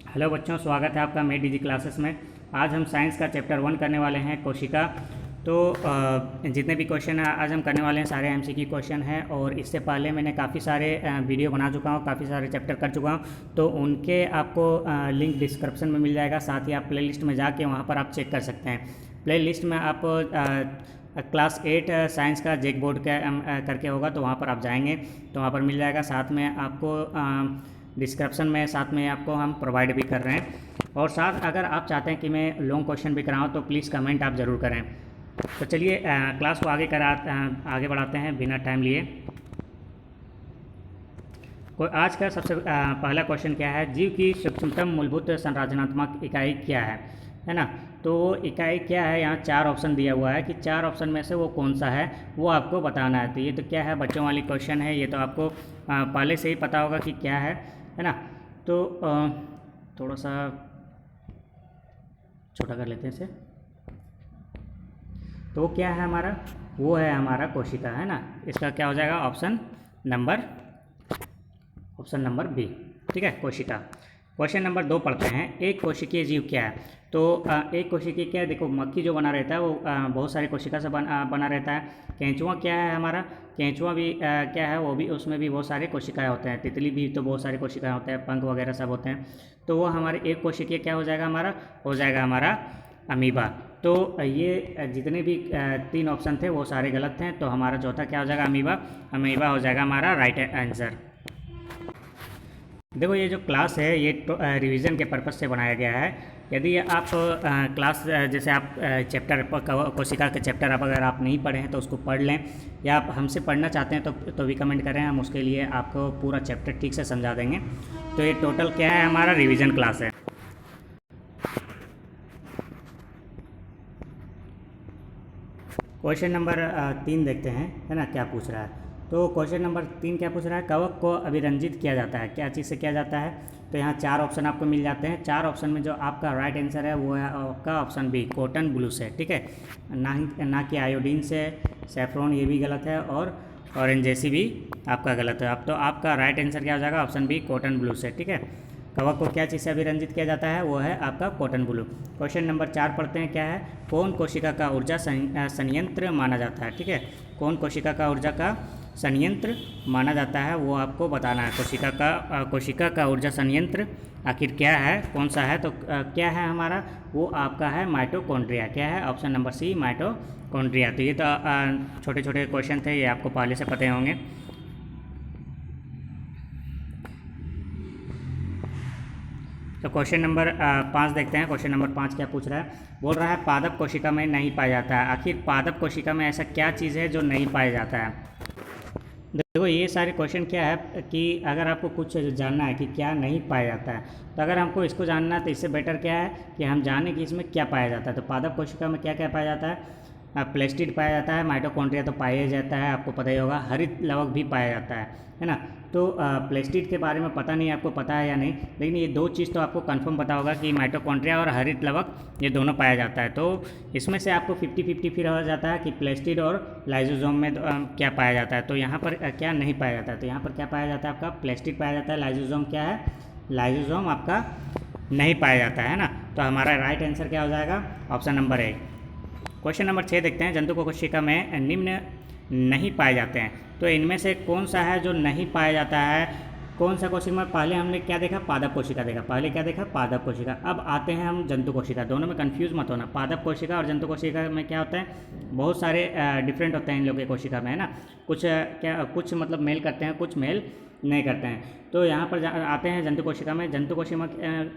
Hello बच्चों, स्वागत है आपका मेरी डीजी क्लासेस में। आज हम साइंस का चैप्टर 1 करने वाले हैं, कोशिका। तो जितने भी क्वेश्चन आज हम करने वाले हैं सारे एमसीक्यू क्वेश्चन हैं। और इससे पहले मैंने काफ़ी सारे वीडियो बना चुका हूँ, काफ़ी सारे चैप्टर कर चुका हूँ। तो उनके आपको लिंक डिस्क्रिप्शन में मिल जाएगा। साथ ही आप प्लेलिस्ट में जाके वहाँ पर आप चेक कर सकते हैं। प्लेलिस्ट में आप क्लास 8 साइंस का जैक बोर्ड का करके होगा, तो वहाँ पर आप जाएंगे तो वहाँ पर मिल जाएगा। साथ में आपको डिस्क्रिप्शन में साथ में आपको हम प्रोवाइड भी कर रहे हैं। और साथ अगर आप चाहते हैं कि मैं लॉन्ग क्वेश्चन भी कराऊँ तो प्लीज़ कमेंट आप ज़रूर करें। तो चलिए क्लास को आगे बढ़ाते हैं बिना टाइम लिए। कोई आज का सबसे पहला क्वेश्चन क्या है? जीव की सूक्ष्मतम मूलभूत संरचनात्मक इकाई क्या है ना? तो इकाई क्या है, यहाँ 4 ऑप्शन दिया हुआ है कि 4 ऑप्शन में से वो कौन सा है वो आपको बताना है। तो ये तो क्या है, बच्चों वाली क्वेश्चन है। ये तो आपको पहले से ही पता होगा कि क्या है ना? तो थोड़ा सा छोटा कर लेते हैं इसे। तो वो क्या है हमारा? वो है हमारा कोशिका, है ना? इसका क्या हो जाएगा? Option number B. ठीक है, कोशिका। क्वेश्चन नंबर 2 पढ़ते हैं। एक कोशिकीय जीव क्या है? तो एक कोशिकीय क्या है? देखो, मक्खी जो बना रहता है वो बहुत सारी कोशिका से बना रहता है। केंचुआ क्या है हमारा? केंचुआ भी क्या है? वो भी, उसमें भी बहुत सारे कोशिकाएं होते हैं। तितली भी तो बहुत सारी कोशिकाएं होते हैं, पंख वगैरह सब होते हैं। तो वो हमारे एक कोशिकीय क्या हो जाएगा हमारा? हो जाएगा हमारा अमीबा। तो ये जितने भी 3 ऑप्शन थे वो सारे गलत हैं। तो हमारा चौथा क्या हो जाएगा? अमीबा हो जाएगा हमारा राइट आंसर। देखो, ये जो क्लास है ये रिवीजन के पर्पज़ से बनाया गया है। यदि आप क्लास जैसे आप चैप्टर कोशिका के चैप्टर अगर आप नहीं पढ़े हैं तो उसको पढ़ लें, या आप हमसे पढ़ना चाहते हैं तो भी कमेंट करें, हम उसके लिए आपको पूरा चैप्टर ठीक से समझा देंगे। तो ये टोटल क्या है? हमारा रिवीजन क्लास है। क्वेश्चन नंबर 3 देखते हैं, है ना, क्या पूछ रहा है। तो क्वेश्चन नंबर 3 क्या पूछ रहा है? कवक को अभिरंजित किया जाता है, क्या चीज़ से किया जाता है? तो यहाँ 4 ऑप्शन आपको मिल जाते हैं। 4 ऑप्शन में जो आपका राइट आंसर है वो है आपका ऑप्शन बी, कॉटन ब्लू से। ठीक है, ना कि आयोडीन से, सेफ्रॉन ये भी गलत है, और ऑरेंज जैसी भी आपका गलत है। अब तो आपका राइट आंसर क्या हो जाएगा? ऑप्शन बी, कॉटन ब्लू से। ठीक है, कवक को क्या चीज़ से अभिरंजित किया जाता है? वो है आपका कॉटन ब्लू। क्वेश्चन नंबर 4 पढ़ते हैं। क्या है? कौन कोशिका का ऊर्जा संयंत्र माना जाता है? ठीक है, कौन कोशिका का ऊर्जा का संयंत्र माना जाता है वो आपको बताना है। कोशिका का ऊर्जा संयंत्र आखिर क्या है, कौन सा है? तो क्या है हमारा? वो आपका है माइटोकॉन्ड्रिया। क्या है? Option number C, mitochondria. तो ये तो छोटे छोटे क्वेश्चन थे, ये आपको पहले से पते होंगे। तो क्वेश्चन नंबर 5 देखते हैं। क्वेश्चन नंबर 5 क्या पूछ रहा है? बोल रहा है पादप कोशिका में नहीं पाया जाता है। आखिर पादप कोशिका में ऐसा क्या चीज़ है जो नहीं पाया जाता है? देखो, ये सारे क्वेश्चन क्या है कि अगर आपको कुछ जानना है कि क्या नहीं पाया जाता है, तो अगर हमको इसको जानना है तो इससे बेटर क्या है कि हम जानें कि इसमें क्या पाया जाता है। तो पादप कोशिका में क्या क्या पाया जाता है? प्लेस्टिड पाया जाता है, माइटोकॉन्ड्रिया तो पाया जाता है, आपको पता ही होगा। हरित लवक भी पाया जाता है ना? तो प्लेस्टिड के बारे में पता नहीं आपको पता है या नहीं, लेकिन ये 2 चीज़ तो आपको कंफर्म पता होगा कि माइटोकॉन्ड्रिया और हरित लवक ये दोनों पाया जाता है। तो इसमें से आपको 50-50 फिर हो जाता है कि प्लेस्टिड और लाइजोजोम में क्या पाया जाता है। तो यहाँ पर क्या नहीं पाया जाता है? तो यहाँ पर क्या पाया जाता है? आपका प्लेस्टिड पाया जाता है। लाइजोजोम क्या है? लाइजोजोम आपका नहीं पाया जाता है ना? तो हमारा राइट आंसर क्या हो जाएगा? Option number A. Question number 6 देखते हैं। जंतु कोशिका में निम्न नहीं पाए जाते हैं, तो इनमें से कौन सा है जो नहीं पाया जाता है? कौन सा कोशिका में? पहले हमने क्या देखा? पादप कोशिका देखा। पहले क्या देखा? पादप कोशिका। अब आते हैं हम जंतु कोशिका। दोनों में कंफ्यूज मत होना। पादप कोशिका और जंतु कोशिका में क्या होता है? बहुत सारे डिफरेंट होते हैं इन लोगों के कोशिका में, है ना? कुछ मतलब मेल करते हैं, कुछ मेल नहीं करते हैं। तो यहाँ पर आते हैं जंतु कोशिका में। जंतु कोशिका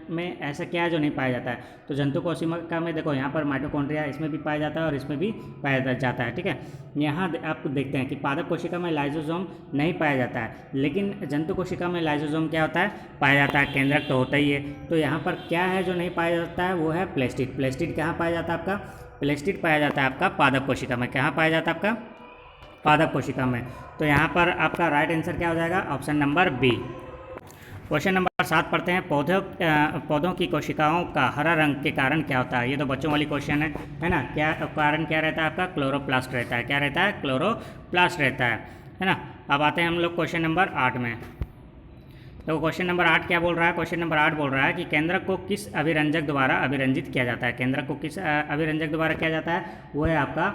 में ऐसा क्या है जो नहीं पाया जाता है? तो जंतु कोशिका में देखो, यहाँ पर माइटोकॉन्ड्रिया इसमें भी पाया जाता है और इसमें भी पाया जाता है। ठीक है, यहाँ आप देखते हैं कि पादप कोशिका में लाइजोसोम नहीं पाया जाता है, लेकिन जंतु कोशिका में लाइजोसोम क्या होता है? पाया जाता है। केंद्रक तो होता ही है। तो यहाँ पर क्या है जो नहीं पाया जाता है? वो है प्लेस्टिड। प्लेस्टिड कहाँ पाया जाता है आपका? प्लेस्टिड पाया जाता है आपका पादप कोशिका में। कहाँ पाया जाता है आपका? पादप कोशिका में। तो यहाँ पर आपका राइट आंसर क्या हो जाएगा? Option number B. Question number 7 पढ़ते हैं। पौधों की कोशिकाओं का हरा रंग के कारण क्या होता है? ये तो बच्चों वाली क्वेश्चन है ना? क्या कारण क्या रहता है आपका? क्लोरोप्लास्ट रहता है। क्या रहता है? क्लोरोप्लास्ट रहता है ना? अब आते हैं हम लोग क्वेश्चन नंबर 8 में। तो क्वेश्चन नंबर 8 क्या बोल रहा है? क्वेश्चन नंबर 8 बोल रहा है कि केंद्रक को किस अभिरंजक द्वारा अभिरंजित किया जाता है? केंद्रक को किस अभिरंजक द्वारा किया जाता है? वो है आपका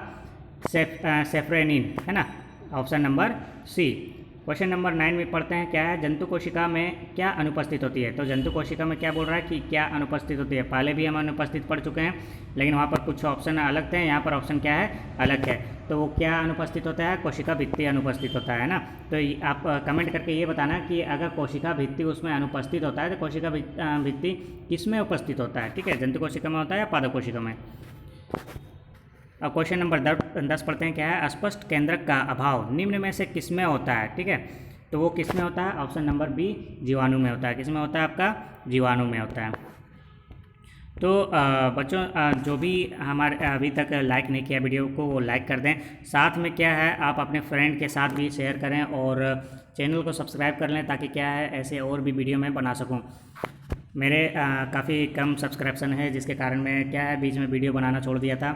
सेफ्रेनिन, है ना, option number C. Question number 9 में पढ़ते हैं, क्या है? जंतु कोशिका में क्या अनुपस्थित होती है? तो जंतु कोशिका में क्या बोल रहा है कि क्या अनुपस्थित होती है? पहले भी हम अनुपस्थित पढ़ चुके हैं, लेकिन वहाँ पर कुछ ऑप्शन अलग थे, यहाँ पर ऑप्शन क्या है? अलग है। तो वो क्या अनुपस्थित होता है? कोशिका भित्ति अनुपस्थित होता है ना। तो आप कमेंट करके ये बताना कि अगर कोशिका भित्ति उसमें अनुपस्थित होता है तो कोशिका भित्ति किस में उपस्थित होता है? ठीक है, जंतु कोशिका में होता है या पादप कोशिका में? अब क्वेश्चन नंबर 10 पढ़ते हैं, क्या है? स्पष्ट केंद्रक का अभाव निम्न में से किस में होता है? ठीक है, तो वो किस में होता है? ऑप्शन नंबर बी, जीवाणु में होता है। किस में होता है? आपका जीवाणु में होता है। तो बच्चों, जो भी हमारे अभी तक लाइक नहीं किया वीडियो को, वो लाइक कर दें। साथ में क्या है, आप अपने फ्रेंड के साथ भी शेयर करें और चैनल को सब्सक्राइब कर लें, ताकि क्या है, ऐसे और भी वीडियो मैं बना सकूं। मेरे काफ़ी कम सब्सक्रिप्शन है, जिसके कारण मैं क्या है, बीच में वीडियो बनाना छोड़ दिया था।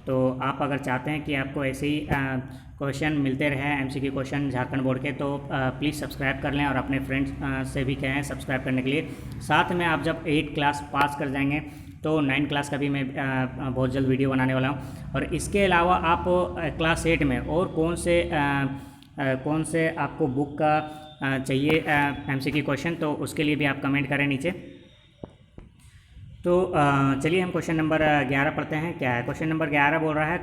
तो आप अगर चाहते हैं कि आपको ऐसे ही क्वेश्चन मिलते रहे, MCQ क्वेश्चन झारखंड बोर्ड के, तो प्लीज़ सब्सक्राइब कर लें और अपने फ्रेंड्स से भी कहें सब्सक्राइब करने के लिए। साथ में आप जब 8 क्लास पास कर जाएंगे तो 9 क्लास का भी मैं बहुत जल्द वीडियो बनाने वाला हूँ। और इसके अलावा आप क्लास 8 में और कौन से आपको बुक का चाहिए MCQ क्वेश्चन, तो उसके लिए भी आप कमेंट करें नीचे। तो चलिए हम क्वेश्चन नंबर 11 पढ़ते हैं। क्या है? क्वेश्चन नंबर 11 बोल रहा है,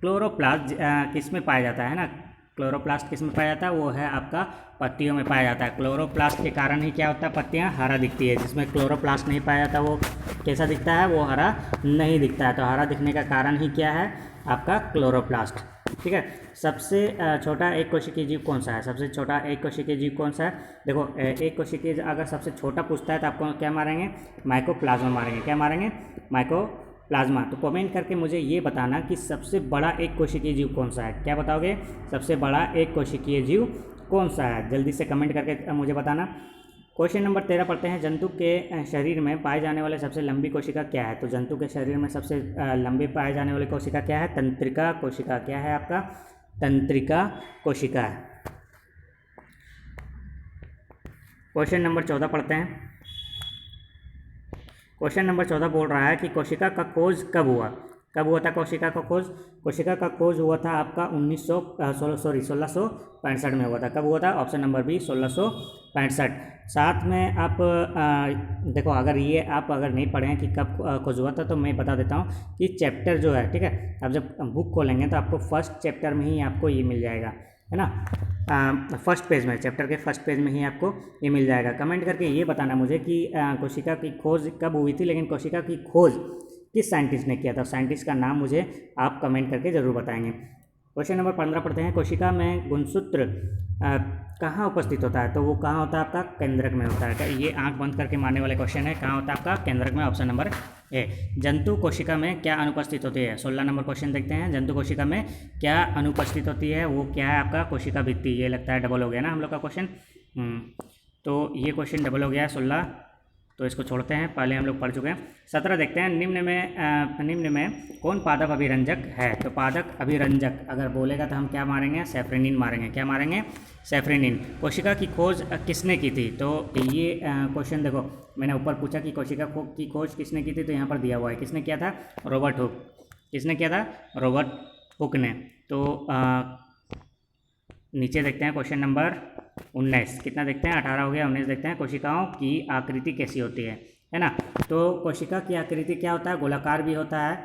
क्लोरोप्लास्ट किस में पाया जाता है ना? क्लोरोप्लास्ट किस में पाया जाता है? वो है आपका पत्तियों में पाया जाता है। क्लोरोप्लास्ट के कारण ही क्या होता है? पत्तियां हरा दिखती है। जिसमें क्लोरोप्लास्ट नहीं पाया जाता वो कैसा दिखता है? वो हरा नहीं दिखता है। तो हरा दिखने का कारण ही क्या है? आपका क्लोरोप्लास्ट। ठीक है, सबसे छोटा एक कोशिकीय जीव कौन सा है? सबसे छोटा एक कोशिकीय जीव कौन सा है? देखो, एक कोशिकीय अगर सबसे छोटा पूछता है तो आपको क्या मारेंगे? माइकोप्लाज्मा मारेंगे। क्या मारेंगे? माइकोप्लाज्मा। तो कमेंट करके मुझे ये बताना कि सबसे बड़ा एक कोशिकीय जीव कौन सा है। क्या बताओगे? सबसे बड़ा एक कोशिकीय जीव कौन सा है? जल्दी से कमेंट करके मुझे बताना। क्वेश्चन नंबर 13 पढ़ते हैं, जंतु के शरीर में पाए जाने वाले सबसे लंबी कोशिका क्या है? तो जंतु के शरीर में सबसे लंबी पाए जाने वाली कोशिका क्या है? तंत्रिका कोशिका। क्या है आपका? तंत्रिका कोशिका है। क्वेश्चन नंबर 14 पढ़ते हैं। क्वेश्चन नंबर 14 बोल रहा है कि कोशिका का खोज कब हुआ? कब हुआ था कोशिका का खोज? कोशिका का खोज हुआ था आपका 1665 में हुआ था। कब हुआ था? Option number B, 1665। साथ में आप देखो, अगर नहीं पढ़े हैं कि कब खोज हुआ था, तो मैं बता देता हूँ कि चैप्टर जो है, ठीक है, आप जब बुक खोलेंगे तो आपको फर्स्ट चैप्टर में ही आपको ये मिल जाएगा, है ना। फर्स्ट पेज में, चैप्टर के फर्स्ट पेज में ही आपको ये मिल जाएगा। कमेंट करके ये बताना मुझे कि कोशिका की खोज कब हुई थी, लेकिन कोशिका की खोज किस साइंटिस्ट ने किया था? साइंटिस्ट का नाम मुझे आप कमेंट करके ज़रूर बताएंगे। क्वेश्चन नंबर 15 पढ़ते हैं, कोशिका में गुणसूत्र कहाँ उपस्थित होता है? तो वो कहाँ होता है? आपका केंद्रक में होता है। ये आंख बंद करके मारने वाले क्वेश्चन है। कहाँ होता है? आपका केंद्रक में, ऑप्शन नंबर ए। जंतु कोशिका में क्या अनुपस्थित होती है? 16 नंबर क्वेश्चन देखते हैं, जंतु कोशिका में क्या अनुपस्थित होती है? वो क्या है? आपका कोशिका भित्ति। ये लगता है डबल हो गया ना हम लोग का क्वेश्चन। तो ये क्वेश्चन डबल हो गया 16, तो इसको छोड़ते हैं, पहले हम लोग पढ़ चुके हैं। 17 देखते हैं, निम्न में कौन पादप अभिरंजक है? तो पादप अभिरंजक अगर बोलेगा तो हम क्या मारेंगे? सेफ्रेनिन मारेंगे। क्या मारेंगे? सेफ्रेनिन। कोशिका की खोज किसने की थी? तो ये क्वेश्चन देखो, मैंने ऊपर पूछा कि कोशिका की खोज किसने की थी, तो यहाँ पर दिया हुआ है किसने किया था? Robert Hooke. किसने किया था? रॉबर्ट हुक ने। तो नीचे देखते हैं क्वेश्चन नंबर 19, कितना देखते हैं? 18 हो गया। 19 देखते हैं, कोशिकाओं की आकृति कैसी होती है ना। तो कोशिका की आकृति क्या होता है? गोलाकार भी होता है,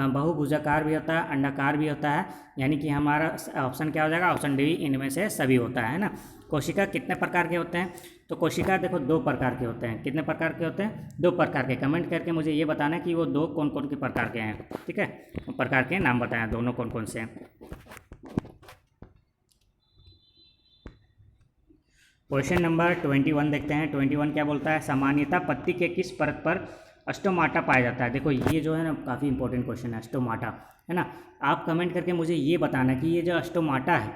बहुभुजाकार भी होता है, अंडाकार भी होता है। यानी कि हमारा ऑप्शन क्या हो जाएगा? ऑप्शन डी, इनमें से सभी होता है ना। कोशिका कितने प्रकार के होते हैं? तो कोशिका देखो 2 प्रकार के होते हैं। कितने प्रकार के होते हैं? 2 प्रकार के। कमेंट करके मुझे ये बताना कि वो 2 कौन कौन के प्रकार के हैं। ठीक है, प्रकार के नाम बताएं, दोनों कौन कौन से हैं। क्वेश्चन नंबर 21 देखते हैं। 21 क्या बोलता है? सामान्यतः पत्ती के किस परत पर स्टोमाटा पाया जाता है? देखो, ये जो है ना काफ़ी इंपॉर्टेंट क्वेश्चन है, स्टोमाटा, है ना। आप कमेंट करके मुझे ये बताना कि ये जो स्टोमाटा है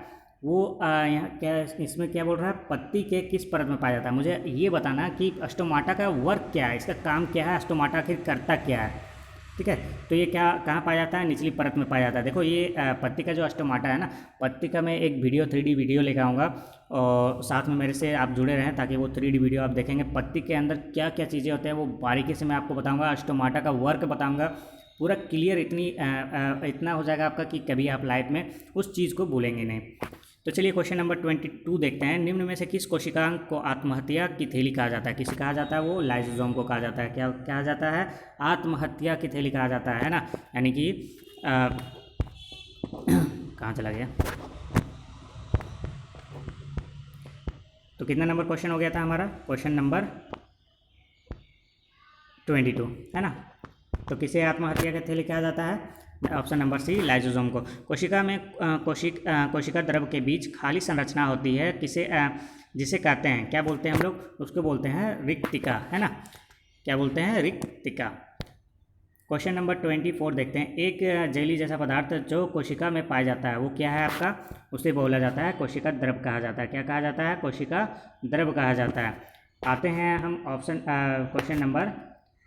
वो यहाँ क्या, इसमें क्या बोल रहा है? पत्ती के किस परत में पाया जाता है? मुझे ये बताना कि स्टोमाटा का वर्क क्या है, इसका काम क्या है, स्टोमाटा आखिर करता क्या है। ठीक है। तो ये क्या कहाँ पाया जाता है, निचली परत में पाया जाता है। देखो ये पत्ती का जो स्टोमाटा है ना, पत्ती का मैं एक वीडियो 3D वीडियो लेकर आऊँगा और साथ में मेरे से आप जुड़े रहें ताकि वो 3D वीडियो आप देखेंगे पत्ती के अंदर क्या क्या चीज़ें होते हैं वो बारीकी से मैं आपको बताऊँगा, स्टोमाटा का वर्क बताऊँगा पूरा क्लियर। इतना हो जाएगा आपका कि कभी आप लाइफ में उस चीज़ को भूलेंगे नहीं। तो चलिए क्वेश्चन नंबर 22 देखते हैं। निम्न में से किस कोशिकांग को आत्महत्या की थैली कहा जाता है? किसे कहा जाता है? वो लाइसोसोम को कहा जाता है। क्या कहा जाता है? आत्महत्या की थैली कहा जाता है ना, यानी कि कहाँ चला गया? तो कितना नंबर क्वेश्चन हो गया था हमारा? क्वेश्चन नंबर 22 है ना। तो किसे आत्महत्या की थैली कहा जाता है? ऑप्शन नंबर सी, लाइसोसोम को। कोशिका में कोशिका द्रव के बीच खाली संरचना होती है, जिसे कहते हैं, क्या बोलते हैं हम लोग? उसको बोलते हैं रिक्तिका, है ना। क्या बोलते हैं? रिक्तिका। क्वेश्चन नंबर 24 देखते हैं। एक जेली जैसा पदार्थ जो कोशिका में पाया जाता है वो क्या है आपका? उसे बोला जाता है कोशिका द्रव कहा जाता है। क्या कहा जाता है? कोशिका द्रव कहा जाता है। आते हैं हम क्वेश्चन नंबर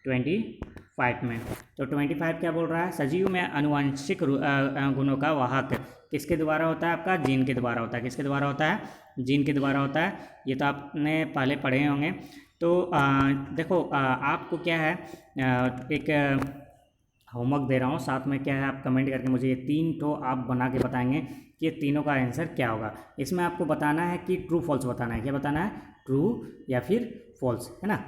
25 में। तो 25 क्या बोल रहा है? सजीव में आनुवंशिक गुणों का वाहक किसके द्वारा होता है? आपका जीन के द्वारा होता है। किसके द्वारा होता है? जीन के द्वारा होता है। ये तो आपने पहले पढ़े होंगे। तो देखो आपको क्या है, एक होमवर्क दे रहा हूँ, साथ में क्या है आप कमेंट करके मुझे ये 3 तो आप बना के बताएंगे कि ये तीनों का आंसर क्या होगा। इसमें आपको बताना है कि ट्रू फॉल्स बताना है। क्या बताना है? ट्रू या फिर फॉल्स, है ना।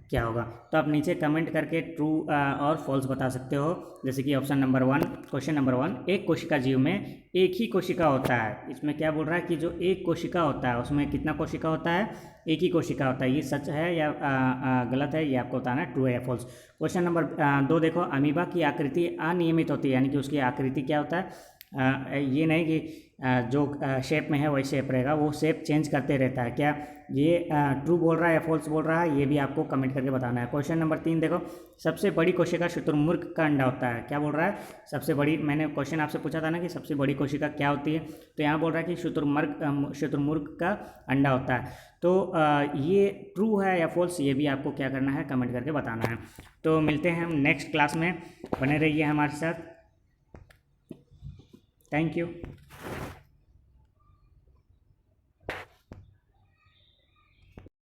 क्या होगा? तो आप नीचे कमेंट करके ट्रू और फॉल्स बता सकते हो। जैसे कि ऑप्शन नंबर 1, क्वेश्चन नंबर 1, एक कोशिका जीव में एक ही कोशिका होता है। इसमें क्या बोल रहा है कि जो एक कोशिका होता है उसमें कितना कोशिका होता है? एक ही कोशिका होता है। ये सच है या गलत है, ये आपको बताना है, ट्रू है या फॉल्स। क्वेश्चन नंबर 2 देखो, अमीबा की आकृति अनियमित होती है, यानी कि उसकी आकृति क्या होता है? ये नहीं कि जो शेप में है वही शेप रहेगा, वो शेप चेंज करते रहता है। क्या ये ट्रू बोल रहा है या फॉल्स बोल रहा है? ये भी आपको कमेंट करके बताना है। क्वेश्चन नंबर 3 देखो, सबसे बड़ी कोशिका शुतुरमुर्ग का अंडा होता है। क्या बोल रहा है? सबसे बड़ी, मैंने क्वेश्चन आपसे पूछा था ना कि सबसे बड़ी कोशिका क्या होती है, तो यहाँ बोल रहा है कि शुतुरमुर्ग का अंडा होता है। तो ये ट्रू है या फॉल्स, ये भी आपको क्या करना है, कमेंट करके बताना है। तो मिलते हैं हम नेक्स्ट क्लास में, बने रहिए हमारे साथ। Thank you.